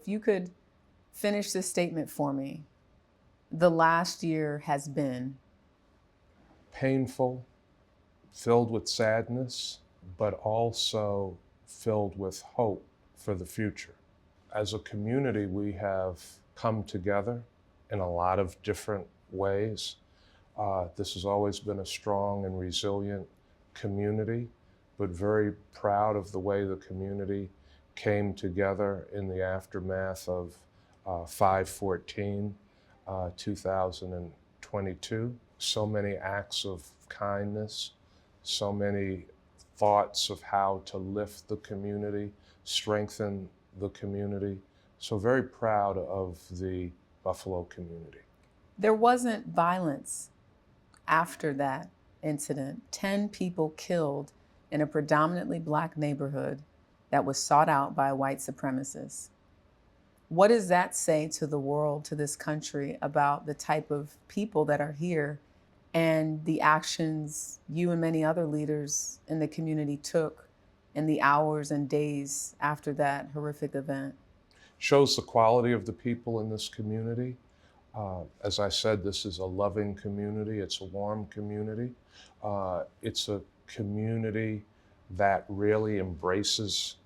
if you could finish this statement for me. The last year has been painful, filled with sadness, but also filled with hope for the future. As a community, we have come together in a lot of different ways. This has always been a strong and resilient community, but very proud of the way the community came together in the aftermath of 5/14, 2022. So many acts of kindness, so many thoughts of how to lift the community, strengthen the community. So very proud of the Buffalo community. There wasn't violence after that incident. 10 people killed in a predominantly Black neighborhood that was sought out by white supremacists. What does that say to the world, to this country, about the type of people that are here and the actions you and many other leaders in the community took in the hours and days after that horrific event? Shows the quality of the people in this community. As I said, this is a loving community. It's a warm community. It's a community that really embraces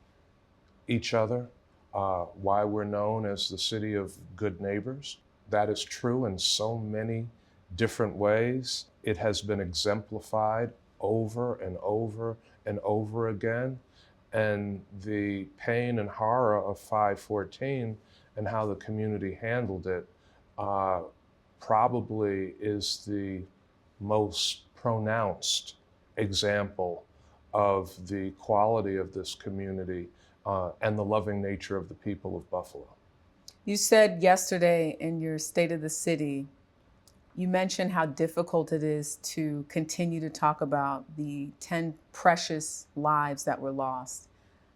each other. Why we're known as the city of good neighbors. That is true in so many different ways. It has been exemplified over and over and over again. And the pain and horror of 5/14 and how the community handled it probably is the most pronounced example of the quality of this community and the loving nature of the people of Buffalo. You said yesterday in your State of the City, you mentioned how difficult it is to continue to talk about the 10 precious lives that were lost.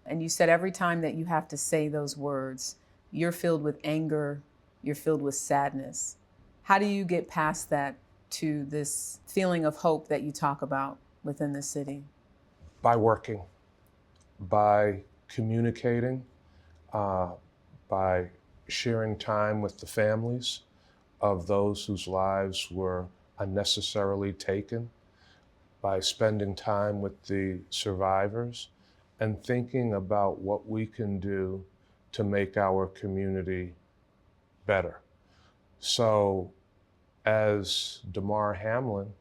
And you said every time that you have to say those words, you're filled with anger, you're filled with sadness. How do you get past that to this feeling of hope that you talk about within the city? By working, by communicating, by sharing time with the families of those whose lives were unnecessarily taken, by spending time with the survivors, and thinking about what we can do to make our community better. So, as Damar Hamlin,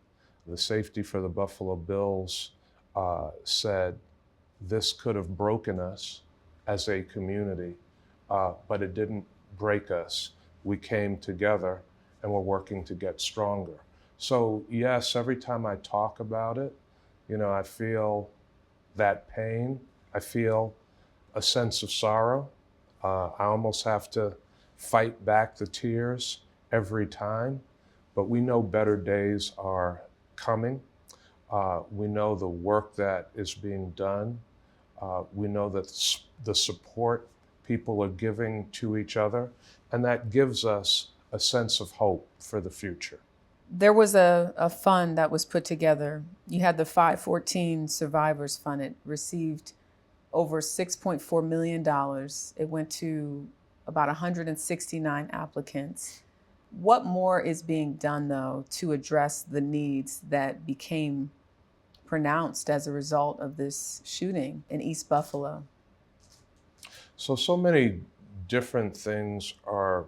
the safety for the Buffalo Bills, said, this could have broken us as a community, but it didn't break us. We came together and we're working to get stronger. So yes, every time I talk about it, I feel that pain. I feel a sense of sorrow. I almost have to fight back the tears every time, but we know better days are coming. We know the work that is being done. We know that the support people are giving to each other, and that gives us a sense of hope for the future. There was a fund that was put together. You had the 5/14 Survivors Fund. It received over $6.4 million. It went to about 169 applicants. What more is being done, though, to address the needs that became pronounced as a result of this shooting in East Buffalo? So many different things are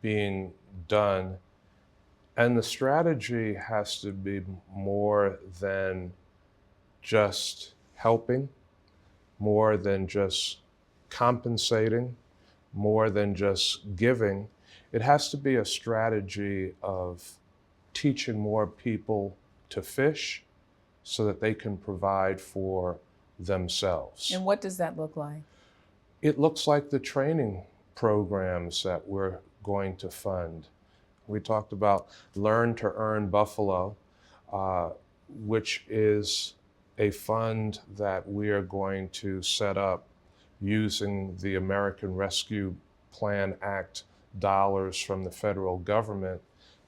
being done, and the strategy has to be more than just helping, more than just compensating, more than just giving. It has to be a strategy of teaching more people to fish so that they can provide for themselves. And what does that look like? It looks like the training programs that we're going to fund. We talked about Learn to Earn Buffalo, which is a fund that we are going to set up using the American Rescue Plan Act dollars from the federal government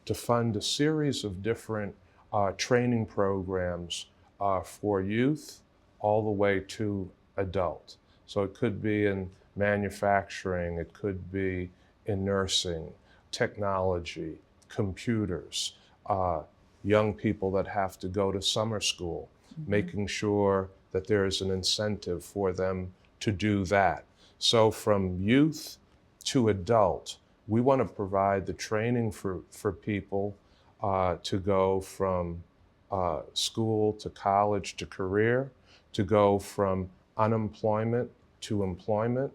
to fund a series of different training programs for youth all the way to adult. So it could be in manufacturing, it could be in nursing, technology, computers, young people that have to go to summer school, making sure that there is an incentive for them to do that. So from youth to adult, we want to provide the training for people to go from school to college to career, to go from unemployment to employment,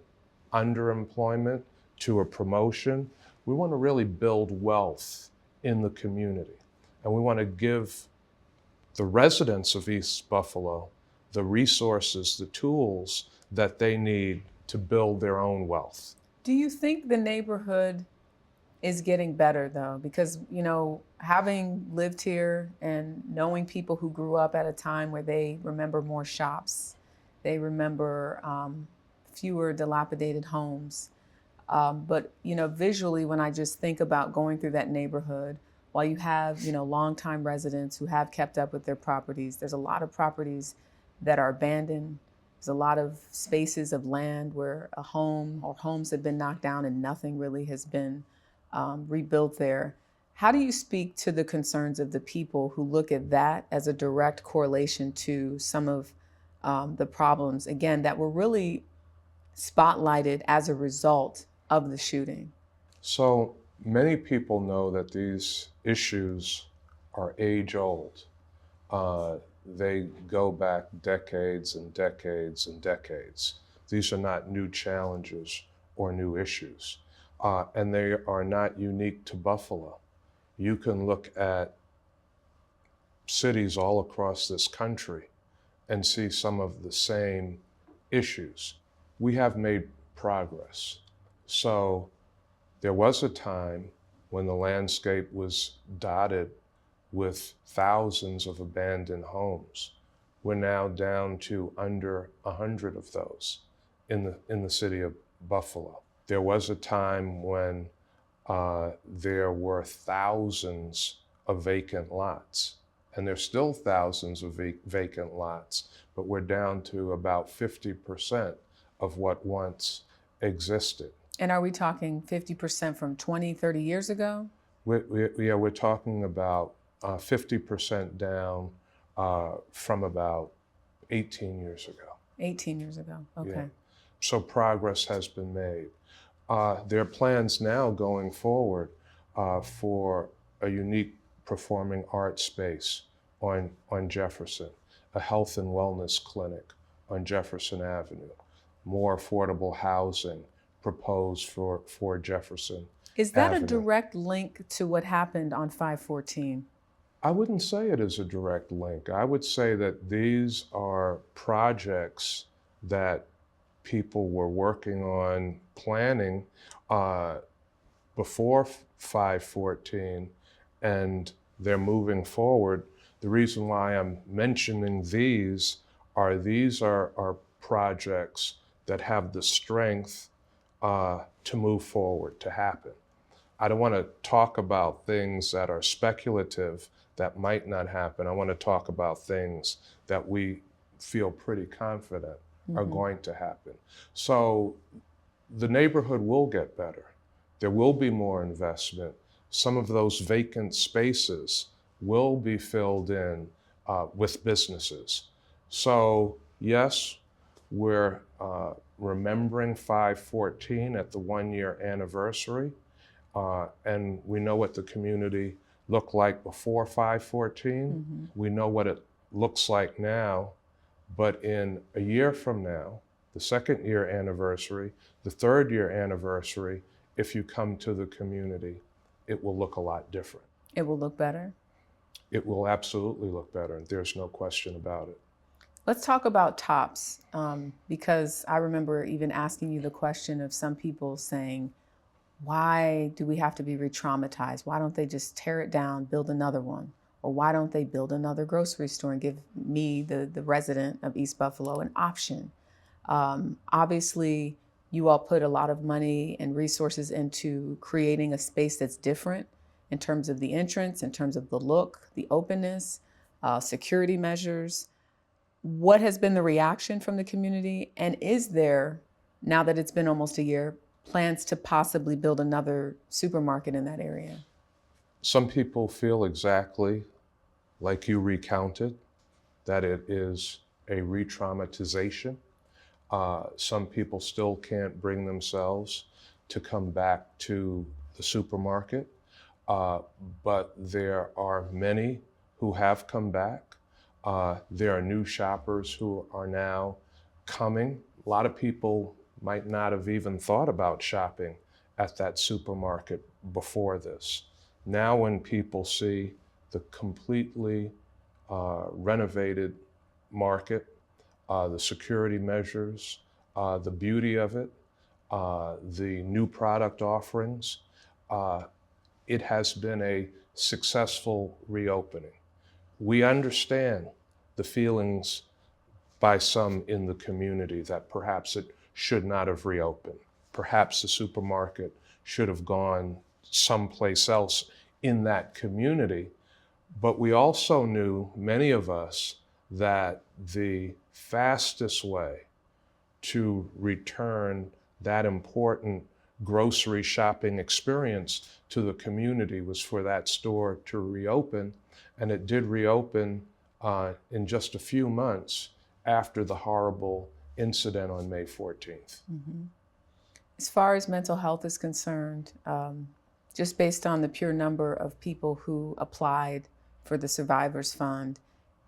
underemployment to a promotion. We want to really build wealth in the community. And we want to give the residents of East Buffalo the resources, the tools that they need to build their own wealth. Do you think the neighborhood is getting better though? Because, you know, having lived here and knowing people who grew up at a time where they remember more shops, they remember fewer dilapidated homes. But, you know, visually, when I just think about going through that neighborhood, while you have, you know, longtime residents who have kept up with their properties, there's a lot of properties that are abandoned. There's a lot of spaces of land where a home or homes have been knocked down and nothing really has been rebuilt there. How do you speak to the concerns of the people who look at that as a direct correlation to some of the problems, again, that were really spotlighted as a result of the shooting? So many people know that these issues are age old. They go back decades and decades and decades. These are not new challenges or new issues. And they are not unique to Buffalo. You can look at cities all across this country and see some of the same issues. We have made progress. So there was a time when the landscape was dotted with thousands of abandoned homes. We're now down to under 100 of those in the city of Buffalo. There was a time when there were thousands of vacant lots, and there's still thousands of vacant lots, but we're down to about 50% of what once existed. And are we talking 50% from 20, 30 years ago? We're talking about 50% down from about 18 years ago. 18 years ago, okay. Yeah. So progress has been made. There are plans now going forward for a unique performing arts space on Jefferson, a health and wellness clinic on Jefferson Avenue, more affordable housing proposed for Jefferson Is that Avenue. a direct link to what happened on 514? I wouldn't say it is a direct link. I would say that these are projects that people were working on planning before 514, and they're moving forward. The reason why I'm mentioning these are projects that have the strength to move forward, to happen. I don't want to talk about things that are speculative that might not happen. I want to talk about things that we feel pretty confident are going to happen. So the neighborhood will get better. There will be more investment. Some of those vacant spaces will be filled in with businesses. So yes, we're remembering 514 at the 1-year anniversary. And we know what the community looked like before 514. We know what it looks like now. But in a year from now, the 2nd year anniversary, the 3rd year anniversary, if you come to the community, it will look a lot different. It will look better? It will absolutely look better. There's no question about it. Let's talk about TOPS, because I remember even asking you the question of some people saying, why do we have to be re-traumatized? Why don't they just tear it down, build another one? Or why don't they build another grocery store and give me, the resident of East Buffalo, an option? Obviously, you all put a lot of money and resources into creating a space that's different in terms of the entrance, in terms of the look, the openness, security measures. What has been the reaction from the community? And is there now that it's been almost a year, plans to possibly build another supermarket in that area? Some people feel exactly like you recounted, that it is a re-traumatization. Some people still can't bring themselves to come back to the supermarket, but there are many who have come back. There are new shoppers who are now coming. A lot of people might not have even thought about shopping at that supermarket before this. Now when people see the completely renovated market, the security measures, the beauty of it, the new product offerings, it has been a successful reopening. We understand the feelings by some in the community that perhaps it should not have reopened. Perhaps the supermarket should have gone someplace else in that community. But we also knew, many of us, that the fastest way to return that important grocery shopping experience to the community was for that store to reopen. And it did reopen in just a few months after the horrible incident on May 14th. Mm-hmm. As far as mental health is concerned, just based on the pure number of people who applied for the Survivors Fund,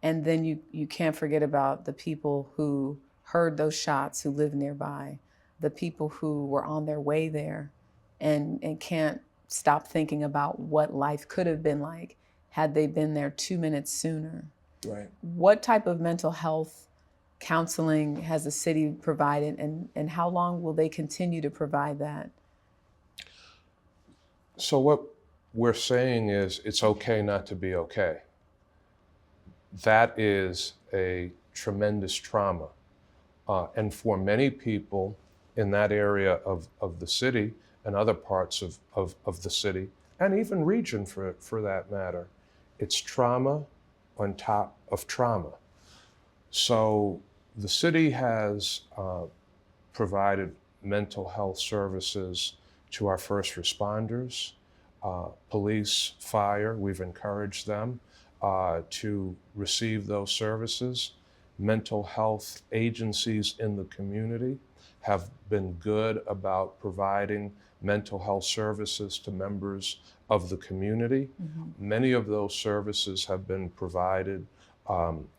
and then you can't forget about the people who heard those shots, who live nearby, the people who were on their way there and can't stop thinking about what life could have been like had they been there 2 minutes sooner. Right. What type of mental health counseling has the city provided, and how long will they continue to provide that? So what we're saying is it's okay not to be okay. That is a tremendous trauma. And for many people in that area of the city and other parts of the city, and even region for that matter, it's trauma on top of trauma. So the city has provided mental health services to our first responders, police, fire. We've encouraged them to receive those services. Mental health agencies in the community have been good about providing mental health services to members of the community. Mm-hmm. Many of those services have been provided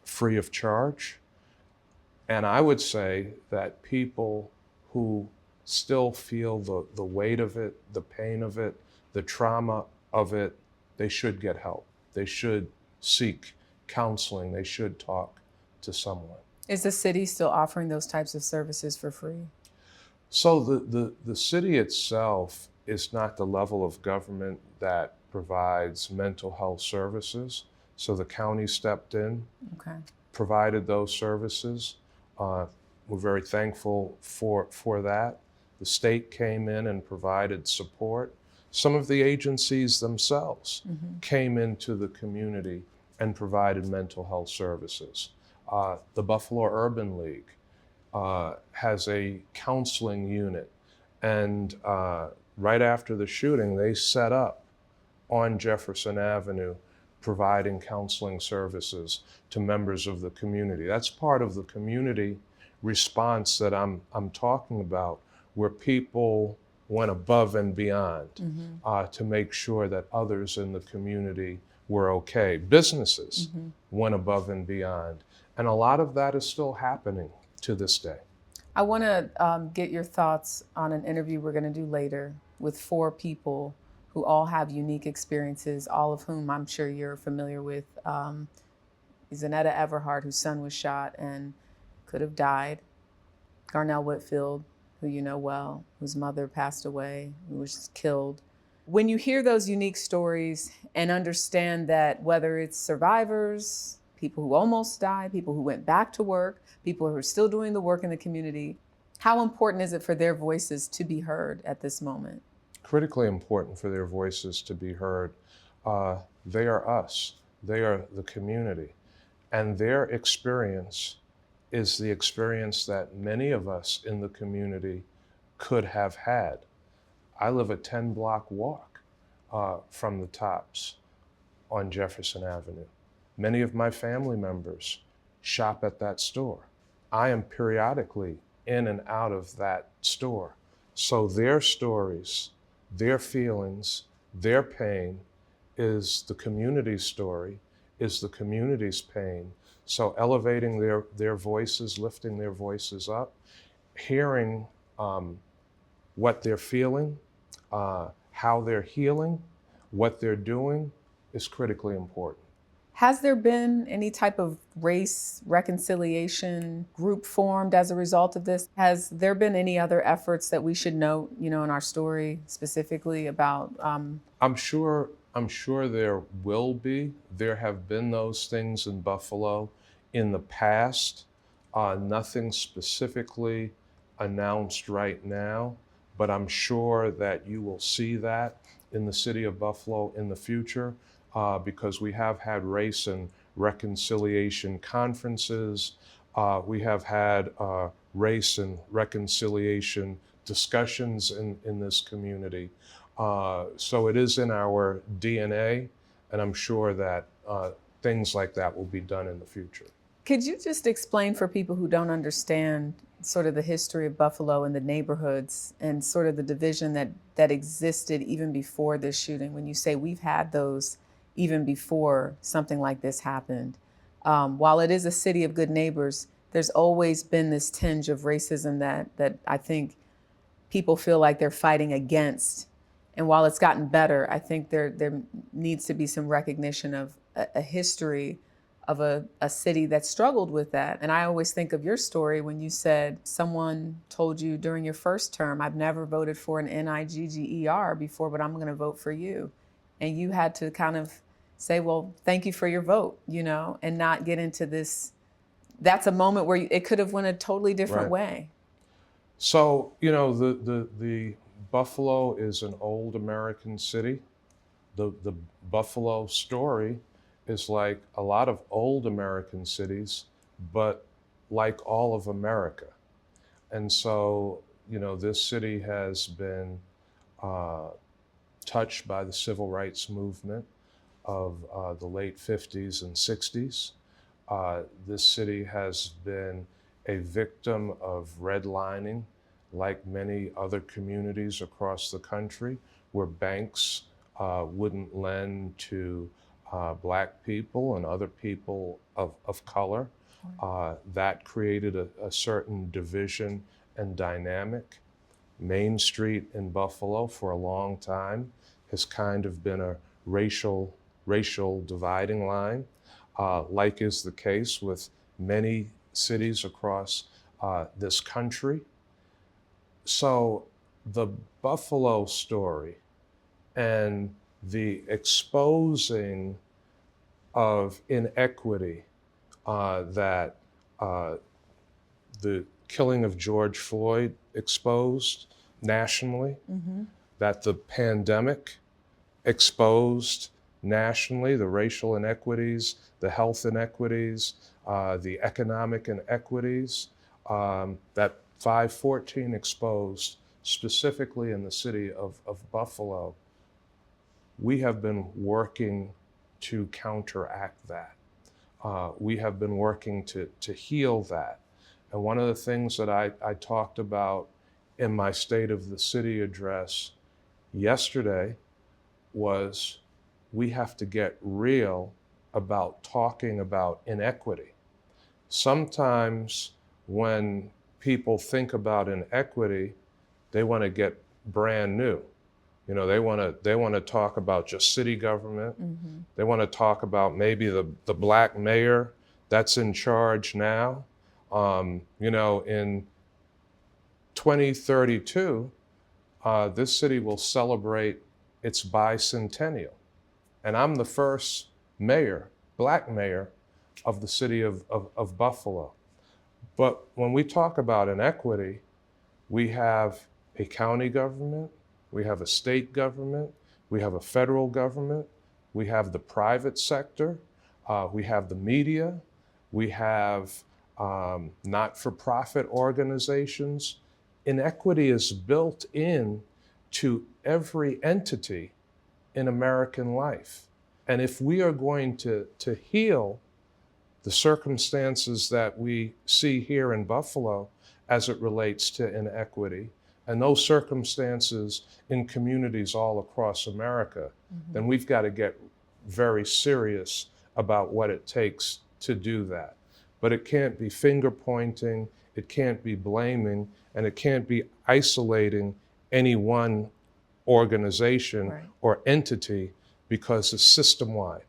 free of charge. And I would say that people who still feel the weight of it, the pain of it, the trauma of it, they should get help. They should seek counseling. They should talk to someone. Is the city still offering those types of services for free? So the city itself is not the level of government that provides mental health services. So the county stepped in, provided those services. We're very thankful for that. The state came in and provided support. Some of the agencies themselves came into the community and provided mental health services. The Buffalo Urban League has a counseling unit, and right after the shooting, they set up on Jefferson Avenue providing counseling services to members of the community. That's part of the community response that I'm talking about, where people went above and beyond to make sure that others in the community were okay. Businesses went above and beyond. And a lot of that is still happening to this day. I want to get your thoughts on an interview we're going to do later with 4 people who all have unique experiences, all of whom I'm sure you're familiar with. Zanetta Everhart, whose son was shot and could have died. Garnell Whitfield, who you know well, whose mother passed away, who was killed. When you hear those unique stories and understand that whether it's survivors, people who almost died, people who went back to work, people who are still doing the work in the community, how important is it for their voices to be heard at this moment? Critically important for their voices to be heard. They are us. They are the community. And their experience is the experience that many of us in the community could have had. I live a 10-block walk from the Tops on Jefferson Avenue. Many of my family members shop at that store. I am periodically in and out of that store. So their stories, their feelings, their pain is the community's story, is the community's pain. So elevating their voices, lifting their voices up, hearing what they're feeling, how they're healing, what they're doing is critically important. Has there been any type of race reconciliation group formed as a result of this? Has there been any other efforts that we should note, in our story specifically about? I'm sure there will be. There have been those things in Buffalo in the past. Nothing specifically announced right now, but I'm sure that you will see that in the city of Buffalo in the future. Because we have had race and reconciliation conferences. We have had race and reconciliation discussions in this community. So it is in our DNA, and I'm sure that things like that will be done in the future. Could you just explain for people who don't understand sort of the history of Buffalo and the neighborhoods and sort of the division that existed even before this shooting? When you say we've had those even before something like this happened. While it is a city of good neighbors, there's always been this tinge of racism that I think people feel like they're fighting against. And while it's gotten better, I think there needs to be some recognition of a history of a city that struggled with that. And I always think of your story when you said someone told you during your first term, I've never voted for an NIGGER before, but I'm going to vote for you. And you had to kind of say, well, thank you for your vote, and not get into this. That's a moment where it could have went a totally different way. So, the Buffalo is an old American city. The Buffalo story is like a lot of old American cities, but like all of America. And so, this city has been touched by the civil rights movement of the late 50s and 60s. This city has been a victim of redlining, like many other communities across the country, where banks wouldn't lend to Black people and other people of color. That created a certain division and dynamic. Main Street in Buffalo for a long time has kind of been a racial dividing line, like is the case with many cities across this country. So the Buffalo story and the exposing of inequity that the killing of George Floyd exposed nationally, that the pandemic exposed nationally, the racial inequities, the health inequities, the economic inequities, that 514 exposed specifically in the city of Buffalo. We have been working to counteract that. We have been working to heal that. And one of the things that I talked about in my State of the City address yesterday was we have to get real about talking about inequity. Sometimes when people think about inequity, they want to get brand new. They want to talk about just city government. They want to talk about maybe the Black mayor that's in charge now. In 2032, this city will celebrate its bicentennial. And I'm the first mayor, Black mayor, of the city of Buffalo. But when we talk about inequity, we have a county government, we have a state government, we have a federal government, we have the private sector, we have the media, we have not-for-profit organizations. Inequity is built in to every entity in American life. And if we are going to heal the circumstances that we see here in Buffalo as it relates to inequity, and those circumstances in communities all across America, then we've got to get very serious about what it takes to do that. But it can't be finger pointing, it can't be blaming, and it can't be isolating any one organization or entity, because it's system-wide.